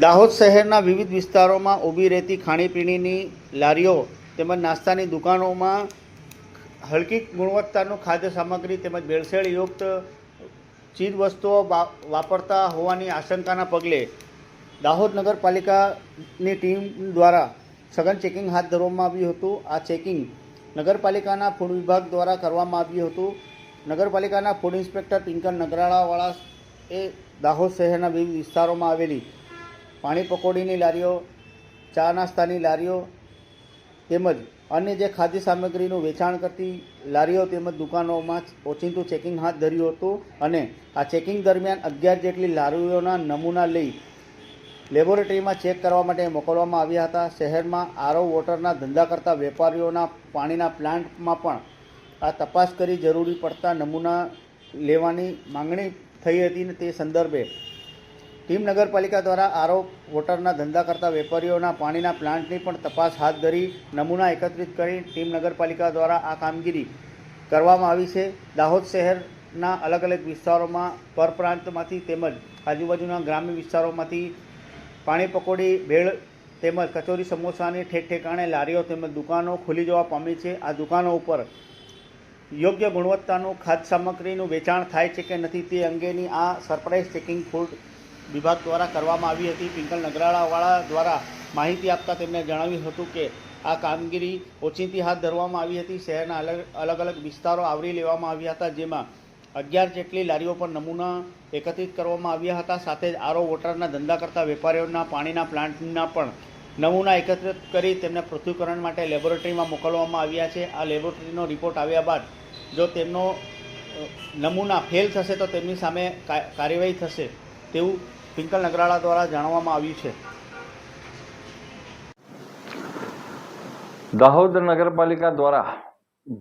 દાહોદ શહેરના વિવિધ વિસ્તારોમાં ઊભી રહેતી ખાણીપીણીની લારીઓ તેમજ નાસ્તાની દુકાનોમાં હલકી ગુણવત્તાનું ખાદ્ય સામગ્રી તેમજ ભેળસેળયુક્ત ચીજવસ્તુઓ વાપરતા હોવાની આશંકાના પગલે દાહોદ નગરપાલિકાની ટીમ દ્વારા સઘન ચેકિંગ હાથ ધરવામાં આવ્યું હતું. આ ચેકિંગ નગરપાલિકાના ફૂડ વિભાગ દ્વારા કરવામાં આવ્યું હતું. નગરપાલિકાના ફૂડ ઇન્સ્પેક્ટર પિંકલ નગરાળાવાળા એ દાહોદ શહેરના વિવિધ વિસ્તારોમાં આવેલી પાણી પકોડીની લારીઓ, ચા નાસ્તાની લારીઓ તેમજ અન્ય જે ખાદ્ય સામગ્રીનું વેચાણ કરતી લારીઓ તેમજ દુકાનોમાં ઓચિંતું ચેકિંગ હાથ ધર્યું હતું અને આ ચેકિંગ દરમિયાન 11 જેટલી લારીઓના નમૂના લઈ લેબોરેટરીમાં ચેક કરવા માટે મોકલવામાં આવ્યા હતા. શહેરમાં આરઓ વોટરના ધંધા કરતા વેપારીઓના પાણીના પ્લાન્ટમાં પણ આ તપાસ કરી જરૂરી પડતા નમૂના લેવાની માંગણી થઈ હતી અને તે સંદર્ભે ટીમ નગરપાલિકા દ્વારા આરઓ વોટરના ધંધા કરતા વેપારીઓના પાણીના પ્લાન્ટની પણ તપાસ હાથ ધરી નમૂના એકત્રિત કરી ટીમ નગરપાલિકા દ્વારા આ કામગીરી કરવામાં આવી છે. દાહોદ શહેરના અલગ અલગ વિસ્તારોમાં પરપ્રાંતમાંથી તેમજ આજુબાજુના ગ્રામ્ય વિસ્તારોમાંથી પાણી પકોડી, ભેળ તેમજ કચોરી સમોસાની ઠેકાણે લારીઓ તેમજ દુકાનો ખુલી જવા પામી છે. આ દુકાનો ઉપર યોગ્ય ગુણવત્તાનું ખાદ્ય સામગ્રીનું વેચાણ થાય છે કે નથી તે અંગેની આ સરપ્રાઇઝ ચેકિંગ ફૂડ વિભાગ દ્વારા કરવામાં આવી હતી. પિંકલ નગરાળાવાળા દ્વારા માહિતી આપતા તેમણે જણાવ્યું હતું કે આ કામગીરી ઓચિંતી હાથ ધરવામાં આવી હતી. શહેરના અલગ અલગ વિસ્તારો આવરી લેવામાં આવ્યા હતા, જેમાં 11 જેટલી લારીઓ પર નમૂના એકત્રિત કરવામાં આવ્યા હતા. સાથે જ આરઓ વોટરના ધંધા કરતા વેપારીઓના પાણીના પ્લાન્ટના પણ નમૂના એકત્રિત કરી તેમને પૃથ્થકરણ માટે લેબોરેટરીમાં મોકલવામાં આવ્યા છે. આ લેબોરેટરીનો રિપોર્ટ આવ્યા બાદ જો તેમનો નમૂના ફેલ થશે તો તેમની સામે કાર્યવાહી થશે તેવું પિંકલ નગરાળા દ્વારા જાણવામાં આવ્યું છે. દાહોદ નગરપાલિકા દ્વારા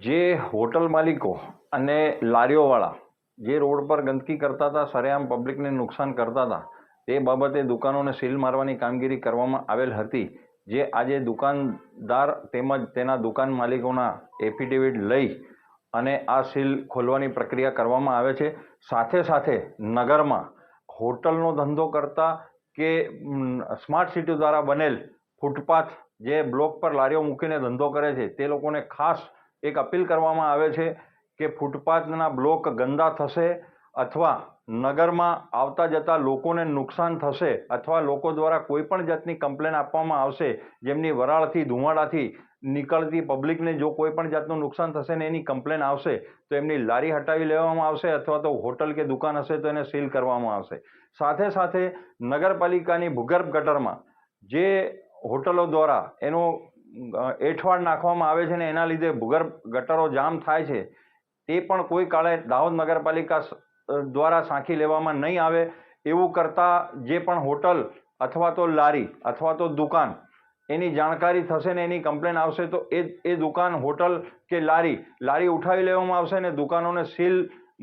જે હોટલ માલિકો અને લારીઓવાળા જે રોડ પર ગંદકી કરતા હતા, સરેઆમ પબ્લિકને નુકસાન કરતા હતા, તે બાબતે દુકાનોને સીલ મારવાની કામગીરી કરવામાં આવેલ હતી. જે આજે દુકાનદાર તેમજ તેના દુકાન માલિકોના એફિડેવિટ લઈ અને આ સીલ ખોલવાની પ્રક્રિયા કરવામાં આવે છે. સાથે સાથે નગરમાં હોટલનો ધંધો કરતા કે સ્માર્ટ સિટી દ્વારા બનેલ ફૂટપાથ જે બ્લોક પર લારીઓ મૂકીને ધંધો કરે છે તે લોકોને ખાસ એક અપીલ કરવામાં આવે છે કે ફૂટપાથના બ્લોક ગંદા થશે અથવા નગરમાં આવતા જતા લોકોને નુકસાન થશે અથવા લોકો દ્વારા કોઈ પણ જાતની કમ્પ્લેન આપવામાં આવશે જેમની વરાળથી ધુમાડાથી નીકળતી પબ્લિકને જો કોઈ પણ જાતનું નુકસાન થશે ને એની કમ્પ્લેન આવશે તો એમની લારી હટાવી લેવામાં આવશે અથવા તો હોટલ કે દુકાન હશે તો એને સીલ કરવામાં આવશે. સાથે સાથે નગરપાલિકાની ભૂગર્ભ ગટરમાં જે હોટલો દ્વારા એનો એઠવાડ નાખવામાં આવે છે ને એના લીધે ભૂગર્ભ ગટરો જામ થાય છે, તે પણ કોઈ કાળે દાહોદ નગરપાલિકા દ્વારા સાંખી લેવામાં નહીં આવે. એવું કરતાં જે પણ હોટલ અથવા તો લારી અથવા તો દુકાન એની જાણકારી થશે ને એની કમ્પ્લેન આવશે તો એ દુકાન, હોટલ કે લારી ઉઠાવી લેવામાં આવશે ને દુકાનોને સીલ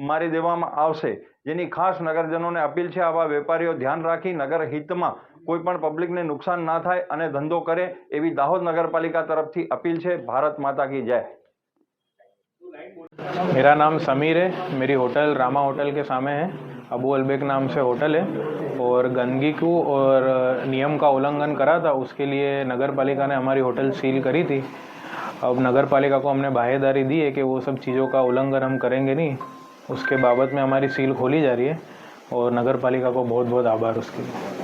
મારી દેવામાં આવશે. જેની ખાસ નગરજનોને અપીલ છે આવા વેપારીઓ ધ્યાન રાખી નગર હિતમાં કોઈ પણ પબ્લિકને નુકસાન ના થાય અને ધંધો કરે એવી દાહોદ नगरपालिका तरफ थी अपील है. भारत माता की जय. मेरा नाम समीर है. मेरी होटल रामा होटल के सामने है. अबू अलबेक नाम से होटल है और गंदगी को और नियम का उल्लंघन करा था, उसके लिए नगर पालिका ने हमारी होटल सील करी थी. अब नगर पालिका को हमने बाहेदारी दी है कि वो सब चीज़ों का उल्लंघन हम करेंगे नहीं. उसके बाबत में हमारी सील खोली जा रही है और नगर पालिका को बहुत बहुत आभार उसके लिए.